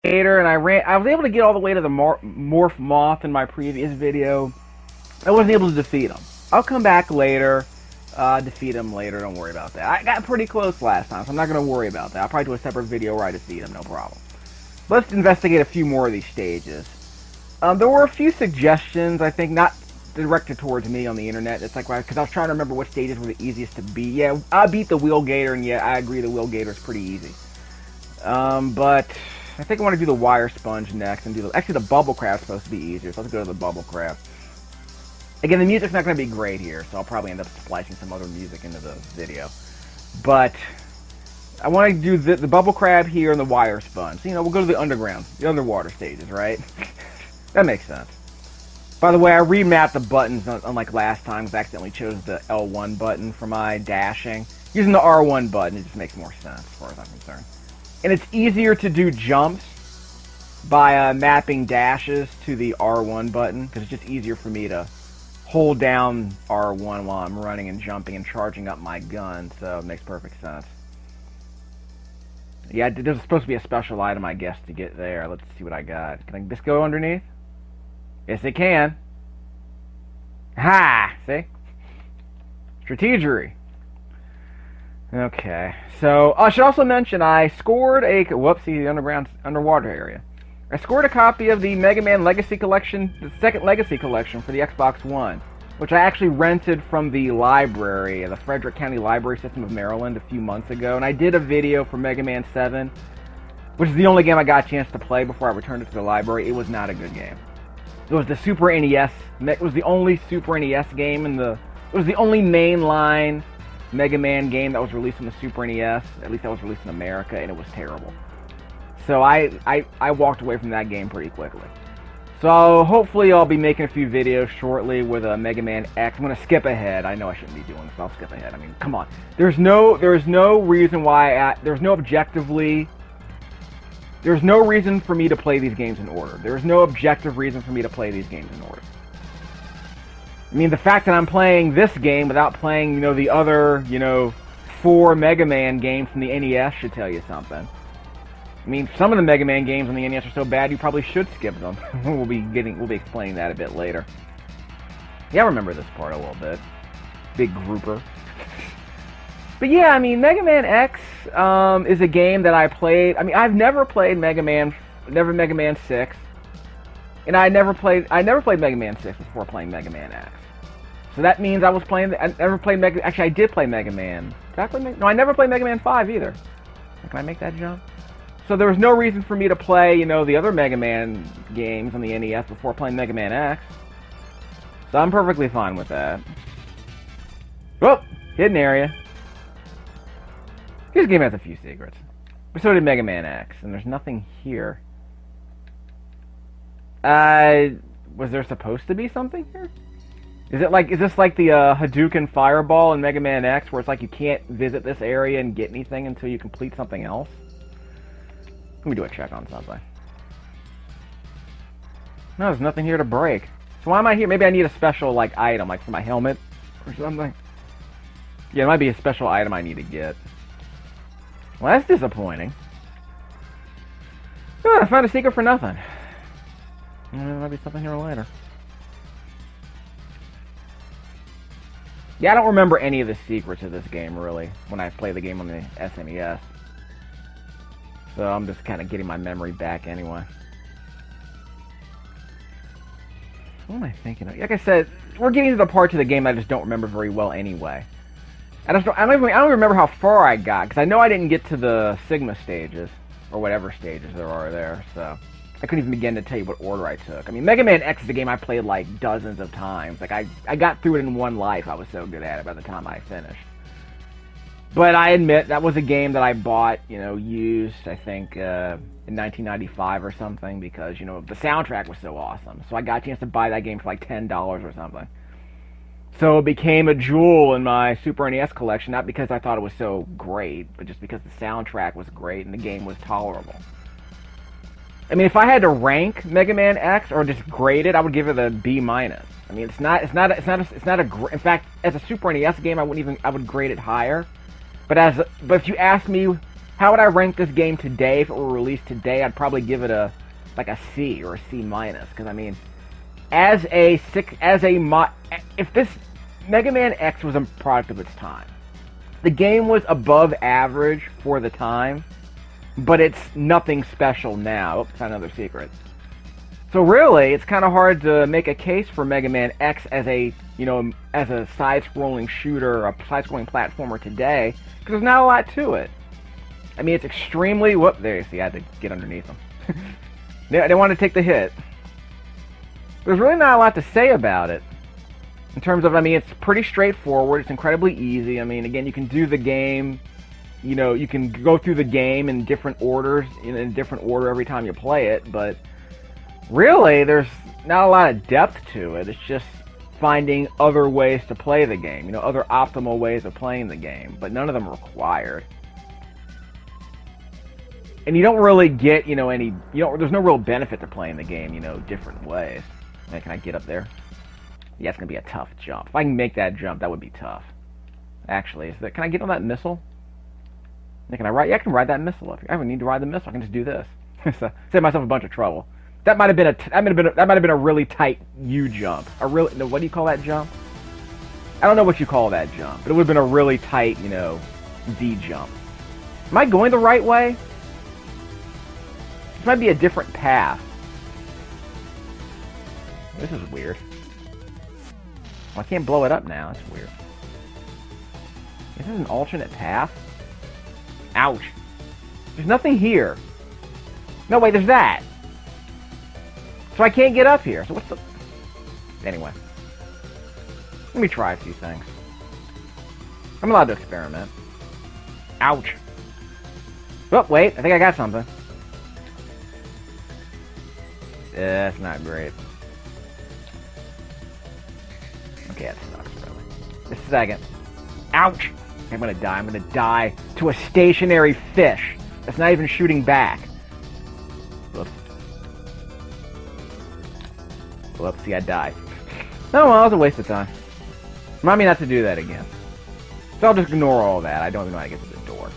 Gator, and I was able to get all the way to the Morph Moth in my previous video. I wasn't able to defeat him. I'll come back later, defeat him later, don't worry about that. I got pretty close last time, so I'm not going to worry about that. I'll probably do a separate video where I defeat him, no problem. Let's investigate a few more of these stages. There were a few suggestions, I think, not directed towards me on the internet. It's like, because I was trying to remember what stages were the easiest to beat. Yeah, I beat the Wheel Gator, and yeah, I agree the Wheel Gator is pretty easy. But I think I want to do the Wire Sponge next, and do actually the Bubble Crab's supposed to be easier, so let's go to the Bubble Crab. Again, the music's not going to be great here, so I'll probably end up splicing some other music into the video. But I want to do the Bubble Crab here and the Wire Sponge. So, you know, we'll go to the underwater stages, right? That makes sense. By the way, I remapped the buttons, unlike last time, because I accidentally chose the L1 button for my dashing. Using the R1 button, it just makes more sense, as far as I'm concerned. And it's easier to do jumps by mapping dashes to the R1 button, because it's just easier for me to hold down R1 while I'm running and jumping and charging up my gun, so it makes perfect sense. Yeah, there's supposed to be a special item, I guess, to get there. Let's see what I got. Can I just go underneath? Yes, it can. Ha! See? Strategery. Okay, so I should also mention I scored a... Whoopsie, the underwater area. I scored a copy of the Mega Man Legacy Collection, the second Legacy Collection for the Xbox One, which I actually rented from the library, the Frederick County Library System of Maryland, a few months ago, and I did a video for Mega Man 7, which is the only game I got a chance to play before I returned it to the library. It was not a good game. It was the Super NES, it was the only Super NES game in the, it was the only mainline Mega Man game that was released on the Super NES, at least that was released in America, and it was terrible. So I walked away from that game pretty quickly. So hopefully I'll be making a few videos shortly with a Mega Man X. I'm going to skip ahead. I know I shouldn't be doing this, but I'll skip ahead. I mean, come on. There's no reason why, there's no reason for me to play these games in order. There's no objective reason for me to play these games in order. I mean, the fact that I'm playing this game without playing, you know, the other, you know, 4 Mega Man games from the NES should tell you something. I mean, some of the Mega Man games on the NES are so bad you probably should skip them. We'll be explaining that a bit later. Yeah, I remember this part a little bit. Big grouper. But yeah, I mean, Mega Man X is a game that I played. I mean, I've never played Mega Man 6, and I never played Mega Man 6 before playing Mega Man X. So that means I never played Mega. Actually, I did play Mega Man. Did I play No, I never played Mega Man 5 either. Can I make that jump? So there was no reason for me to play, you know, the other Mega Man games on the NES before playing Mega Man X. So I'm perfectly fine with that. Oh, hidden area. This game has a few secrets. But so did Mega Man X, and there's nothing here. Was there supposed to be something here? Is this like the Hadouken Fireball in Mega Man X, where it's like you can't visit this area and get anything until you complete something else? Let me do a check on something. No, there's nothing here to break. So why am I here? Maybe I need a special, like, item, like for my helmet or something. Yeah, it might be a special item I need to get. Well, that's disappointing. Oh, I found a secret for nothing. There might be something here later. Yeah, I don't remember any of the secrets of this game, really, when I play the game on the SNES. So I'm just kind of getting my memory back anyway. What am I thinking of? Like I said, we're getting to the parts of the game I just don't remember very well anyway. I don't even remember how far I got, because I know I didn't get to the Sigma stages, or whatever stages there are there, so I couldn't even begin to tell you what order I took. I mean, Mega Man X is a game I played like dozens of times. Like, I got through it in one life. I was so good at it by the time I finished. But I admit, that was a game that I bought, you know, used, I think, in 1995 or something, because, you know, the soundtrack was so awesome. So I got a chance to buy that game for like $10 or something. So it became a jewel in my Super NES collection, not because I thought it was so great, but just because the soundtrack was great and the game was tolerable. I mean, if I had to rank Mega Man X or just grade it, I would give it a B-. I mean, it's not a in fact, as a Super NES game, I would grade it higher. But if you ask me How would I rank this game today if it were released today? I'd probably give it a C or a C minus, because I mean, if this Mega Man X was a product of its time, the game was above average for the time, but it's nothing special now. Oops, found another secret. So really, it's kind of hard to make a case for Mega Man X as a side-scrolling shooter, a side-scrolling platformer today, because there's not a lot to it. I mean, it's extremely... Whoop, there you see, I had to get underneath them. They wanted to take the hit. There's really not a lot to say about it. In terms of, I mean, it's pretty straightforward. It's incredibly easy. I mean, again, you can do the game... you can go through the game in different orders, in a different order every time you play it, but... really, there's not a lot of depth to it. It's just finding other ways to play the game. Other optimal ways of playing the game. But none of them are required. And you don't really get, there's no real benefit to playing the game, different ways. Man, can I get up there? Yeah, it's going to be a tough jump. If I can make that jump, that would be tough. Actually, can I get on that missile? Yeah, can I ride? Yeah, I can ride that missile up here. I don't need to ride the missile. I can just do this. So, save myself a bunch of trouble. That might have been a really tight U jump. What do you call that jump? I don't know what you call that jump, but it would have been a really tight, Z jump. Am I going the right way? This might be a different path. This is weird. Well, I can't blow it up now. That's weird. Is this an alternate path? Ouch. There's nothing here. No, wait, there's that. So I can't get up here. So what's the... Anyway. Let me try a few things. I'm allowed to experiment. Ouch. Oh, wait. I think I got something. That's not great. Okay, that sucks, really. Just a second. Ouch! I'm gonna die. I'm gonna die to a stationary fish that's not even shooting back. Whoops. Whoops, see, I died. Oh, well, it was a waste of time. Remind me not to do that again. So I'll just ignore all that. I don't even know how to get to the door.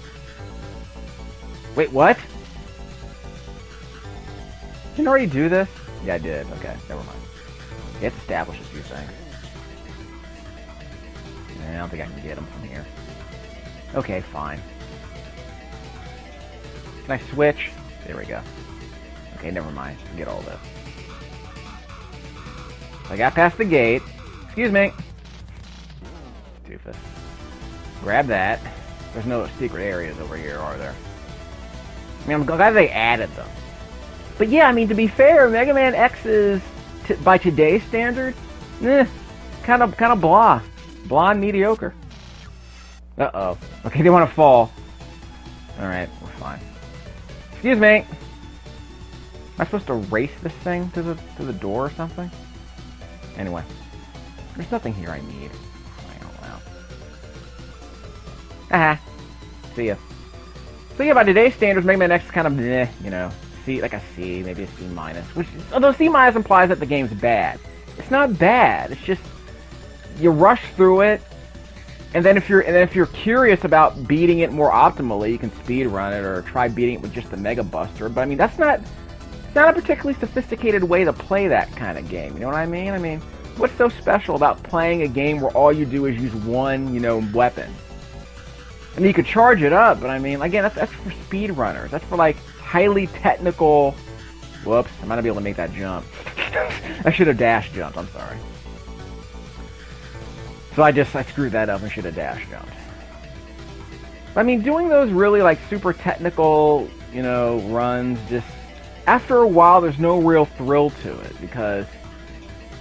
Wait, what? Didn't I already do this? Yeah, I did. Okay, never mind. You have to establish a few things. I don't think I can get them from here. Okay, fine. Can I switch? There we go. Okay, never mind. Get all this. I got past the gate. Excuse me. Doofus. Grab that. There's no secret areas over here, are there? I mean, I'm glad they added them. But yeah, I mean, to be fair, Mega Man X is, by today's standard, kind of blah. Blah and mediocre. Uh-oh. Okay, they want to fall. Alright, we're fine. Excuse me. Am I supposed to race this thing to the door or something? Anyway. There's nothing here I need. I don't know. Haha. See ya. So yeah, by today's standards, Mega Man X is kind of meh, C, like a C, maybe a C minus. Which, although C minus implies that the game's bad. It's not bad. It's just you rush through it, and then if you're curious about beating it more optimally, you can speed run it or try beating it with just the Mega Buster. But I mean, it's not a particularly sophisticated way to play that kind of game. You know what I mean? I mean, what's so special about playing a game where all you do is use one, weapon? I mean, you could charge it up, but I mean, again, that's for speedrunners. That's for like highly technical. Whoops! I might not be able to make that jump. I should have dash jumped. I'm sorry. So I screwed that up and should have dash jumped. I mean, doing those really like super technical, runs, just after a while, there's no real thrill to it because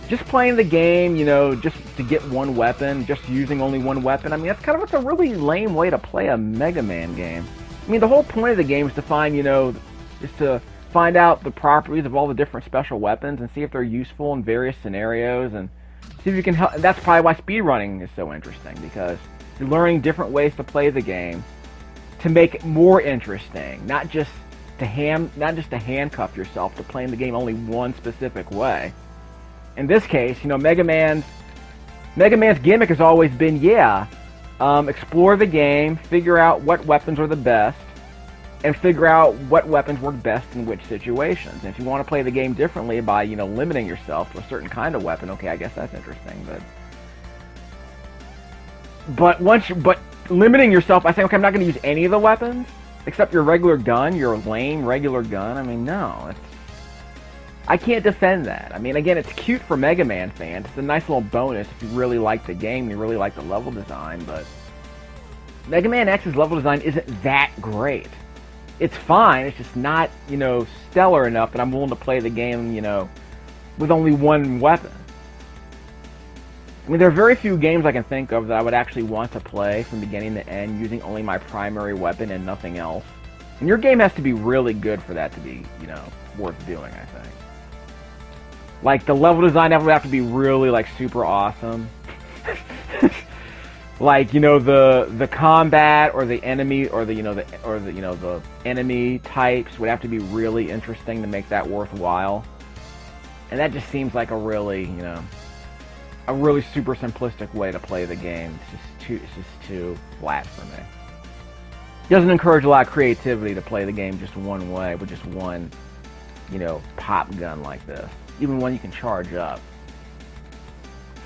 just playing the game, just to get one weapon, just using only one weapon. I mean, it's a really lame way to play a Mega Man game. I mean, the whole point of the game is to find, is to find out the properties of all the different special weapons and see if they're useful in various scenarios and see if you can help. And that's probably why speedrunning is so interesting, because you're learning different ways to play the game to make it more interesting, not just to handcuff yourself to playing the game only one specific way. In this case, Mega Man's gimmick has always been, explore the game, figure out what weapons are the best, and figure out what weapons work best in which situations. And if you want to play the game differently by, limiting yourself to a certain kind of weapon, okay, I guess that's interesting. But limiting yourself by saying, okay, I'm not going to use any of the weapons except your regular gun, your lame regular gun. I mean, no, I can't defend that. I mean, again, it's cute for Mega Man fans. It's a nice little bonus if you really like the game, you really like the level design, but Mega Man X's level design isn't that great. It's fine, it's just not, stellar enough that I'm willing to play the game, with only one weapon. I mean, there are very few games I can think of that I would actually want to play from beginning to end using only my primary weapon and nothing else. And your game has to be really good for that to be, worth doing, I think. Like, the level design would have to be really, super awesome. Like, the combat or the enemy or the enemy types would have to be really interesting to make that worthwhile. And that just seems like a really super simplistic way to play the game. It's just too flat for me. It doesn't encourage a lot of creativity to play the game just one way with just one, pop gun like this. Even one you can charge up.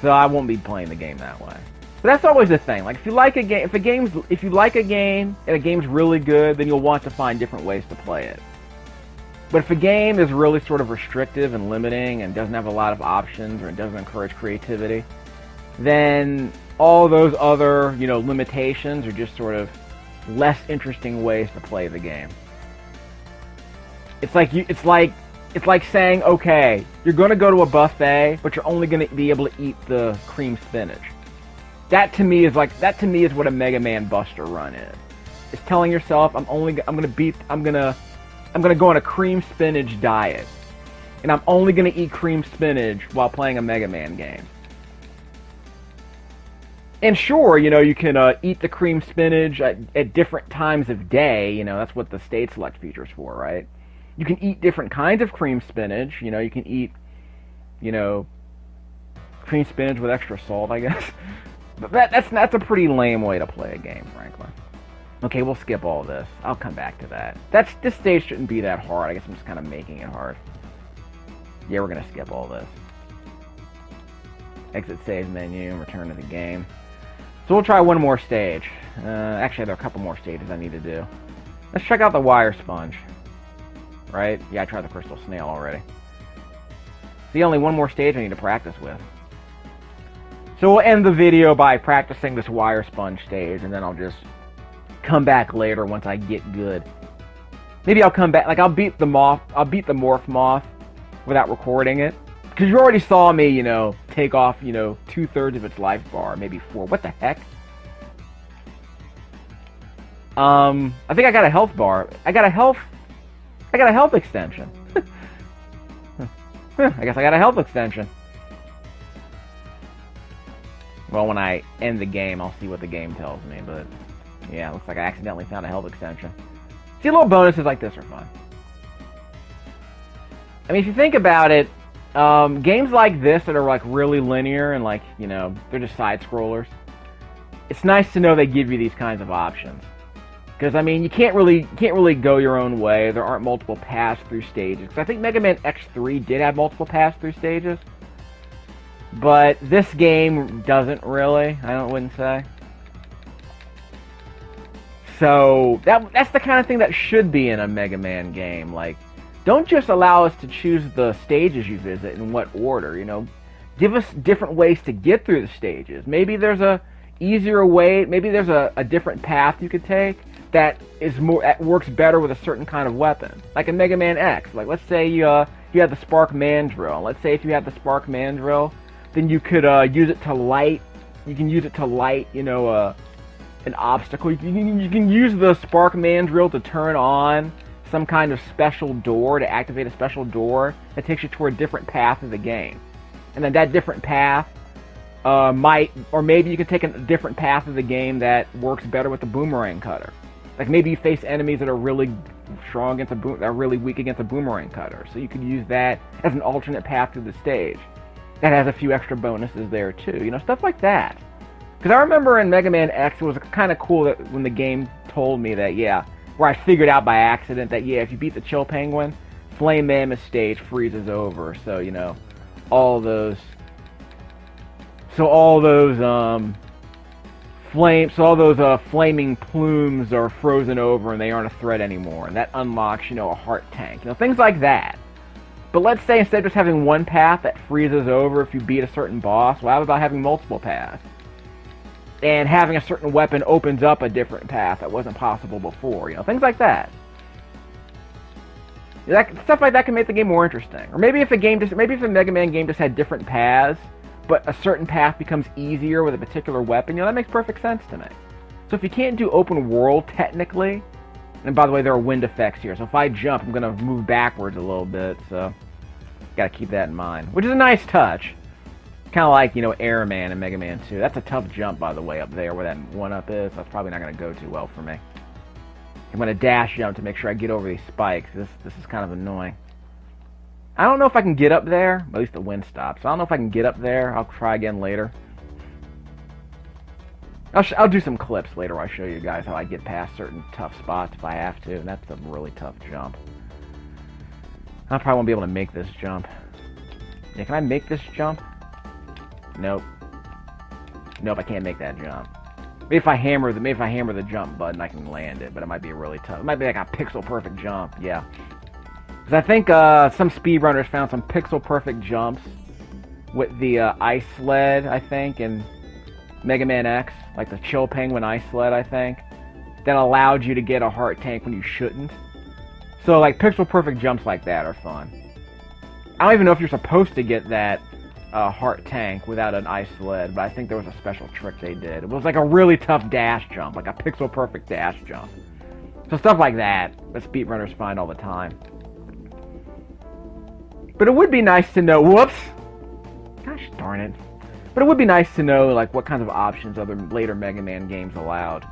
So I won't be playing the game that way. But that's always the thing. Like, if you like a game, if you like a game and a game's really good, then you'll want to find different ways to play it. But if a game is really sort of restrictive and limiting and doesn't have a lot of options or it doesn't encourage creativity, then all those other, limitations are just sort of less interesting ways to play the game. It's like saying, okay, you're going to go to a buffet, but you're only going to be able to eat the cream spinach. That to me is what a Mega Man Buster Run is. It's telling yourself, I'm gonna go on a cream spinach diet, and I'm only gonna eat cream spinach while playing a Mega Man game. And sure, you can eat the cream spinach at different times of day. That's what the state select feature's for, right? You can eat different kinds of cream spinach. You can eat, cream spinach with extra salt, I guess. But that's a pretty lame way to play a game, frankly. Okay, we'll skip all this. I'll come back to that. This stage shouldn't be that hard. I guess I'm just kind of making it hard. Yeah, we're gonna skip all this. Exit save menu and return to the game. So we'll try one more stage. Actually, there are a couple more stages I need to do. Let's check out the wire sponge. Right? Yeah, I tried the crystal snail already. See, only one more stage I need to practice with. So we'll end the video by practicing this wire sponge stage, and then I'll just come back later once I get good. Maybe I'll come back, I'll beat the morph moth without recording it. Because you already saw me, take off, 2/3 of its life bar, maybe 4. What the heck? I think I got a health bar. I got a health extension. I guess I got a health extension. Well, when I end the game, I'll see what the game tells me, but yeah, looks like I accidentally found a health extension. See, little bonuses like this are fun. I mean, if you think about it, games like this that are really linear and they're just side scrollers, it's nice to know they give you these kinds of options. Because I mean, you can't really go your own way. There aren't multiple pass-through stages. Because I think Mega Man X3 did have multiple pass-through stages. But this game doesn't really, I wouldn't say. So, that's the kind of thing that should be in a Mega Man game. Don't just allow us to choose the stages you visit in what order, Give us different ways to get through the stages. Maybe there's a easier way, maybe there's a different path you could take that works better with a certain kind of weapon. Like in Mega Man X, let's say you have the Spark Mandrill. Let's say if you have the Spark Mandrill, then you could use it to light. You can use it to light, an obstacle. You can use the Spark Mandrill to turn on some kind of special door, to activate a special door that takes you toward a different path of the game. And then that different path maybe you can take a different path of the game that works better with the boomerang cutter. Maybe you face enemies that are really strong that are really weak against a boomerang cutter. So you could use that as an alternate path to the stage. That has a few extra bonuses there too, stuff like that. Because I remember in Mega Man X, it was kind of cool that when the game told me that, yeah, where I figured out by accident that, yeah, if you beat the Chill Penguin, Flame Mammoth stage freezes over. So, you know, all those flaming plumes are frozen over and they aren't a threat anymore. And that unlocks, you know, a heart tank. You know, things like that. But let's say instead of just having one path that freezes over if you beat a certain boss, well, how about having multiple paths? And having a certain weapon opens up a different path that wasn't possible before. You know, things like that. Stuff like that can make the game more interesting. Or maybe if a Mega Man game just had different paths, but a certain path becomes easier with a particular weapon, you know, that makes perfect sense to me. So if you can't do open world technically, and by the way, there are wind effects here, so if I jump, I'm going to move backwards a little bit, so got to keep that in mind. Which is a nice touch. Kind of like, you know, Airman and Mega Man 2. That's a tough jump, by the way, up there where that 1-up is. That's probably not going to go too well for me. I'm going to dash jump to make sure I get over these spikes. This is kind of annoying. I don't know if I can get up there. At least the wind stops. So I don't know if I can get up there. I'll try again later. I'll do some clips later where I show you guys how I get past certain tough spots if I have to. And that's a really tough jump. I probably won't be able to make this jump. Yeah, can I make this jump? Nope. Nope, I can't make that jump. Maybe if I hammer the jump button, I can land it, but it might be really tough. It might be like a pixel perfect jump, yeah. Because I think some speedrunners found some pixel perfect jumps with the ice sled, I think, in Mega Man X, like the Chill Penguin ice sled, I think, that allowed you to get a heart tank when you shouldn't. So, like, pixel perfect jumps like that are fun. I don't even know if you're supposed to get that heart tank without an ice sled, but I think there was a special trick they did. It was like a really tough dash jump, like a pixel perfect dash jump. So stuff like that speedrunners find all the time. But it would be nice to know, whoops! Gosh darn it. But it would be nice to know, like, what kinds of options other later Mega Man games allowed.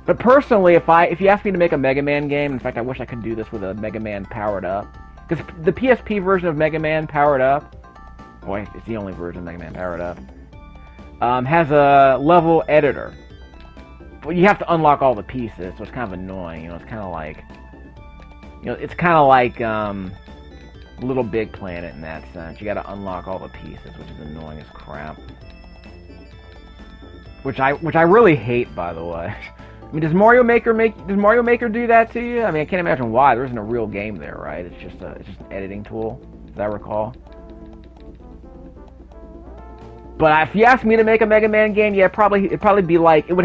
But personally, if you ask me to make a Mega Man game, in fact, I wish I could do this with a Mega Man powered up. Because the PSP version of Mega Man powered up, boy, it's the only version of Mega Man powered up, has a level editor. But you have to unlock all the pieces, so it's kind of annoying. You know, it's kind of like, Little Big Planet in that sense. You got to unlock all the pieces, which is annoying as crap. Which I really hate, by the way. I mean, does Mario Maker do that to you? I mean, I can't imagine why. There isn't a real game there, right? It's just an editing tool, as I recall. But if you ask me to make a Mega Man game, yeah, it'd probably be like, it would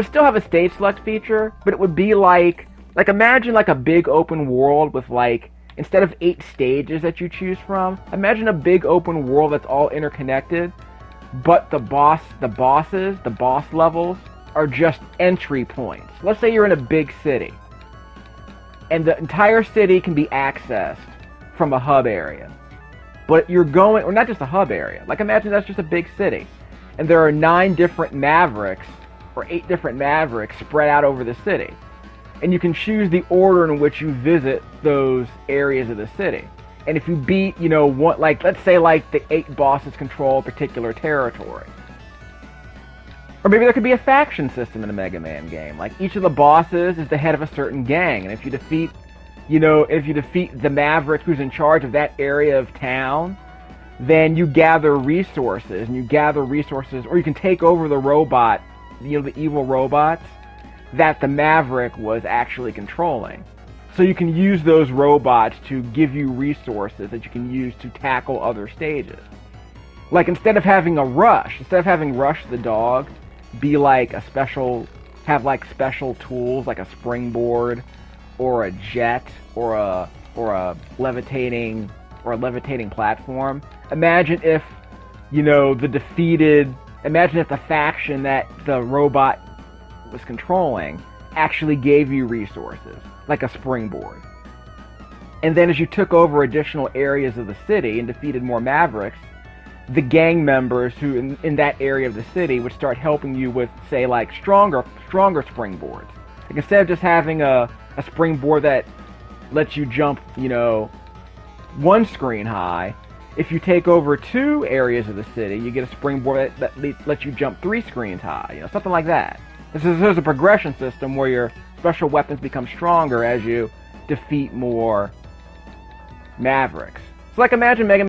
still have a stage select feature, but it would be like imagine like a big open world with like, instead of 8 stages that you choose from, imagine a big open world that's all interconnected, but the boss levels are just entry points. Let's say you're in a big city, and the entire city can be accessed from a hub area. But you're going, or not just a hub area, like imagine that's just a big city, and there are 9 different Mavericks, or 8 different Mavericks spread out over the city. And you can choose the order in which you visit those areas of the city. And if you beat, you know, one, like, let's say like the 8 bosses control a particular territory. Or maybe there could be a faction system in a Mega Man game. Like each of the bosses is the head of a certain gang, and if you defeat the Maverick who's in charge of that area of town, then you gather resources, or you can take over the robot, you know, the evil robots that the Maverick was actually controlling. So you can use those robots to give you resources that you can use to tackle other stages. Like instead of having Rush the dog be like have like special tools like a springboard or a jet or a levitating platform. Imagine if, you know, the faction that the robot was controlling actually gave you resources, like a springboard. And then as you took over additional areas of the city and defeated more Mavericks, the gang members who in that area of the city would start helping you with, say, like stronger springboards. Like instead of just having a springboard that lets you jump, you know, 1 screen high, if you take over 2 areas of the city, you get a springboard that lets you jump 3 screens high, you know, something like that. There's a progression system where your special weapons become stronger as you defeat more Mavericks. So like imagine Mega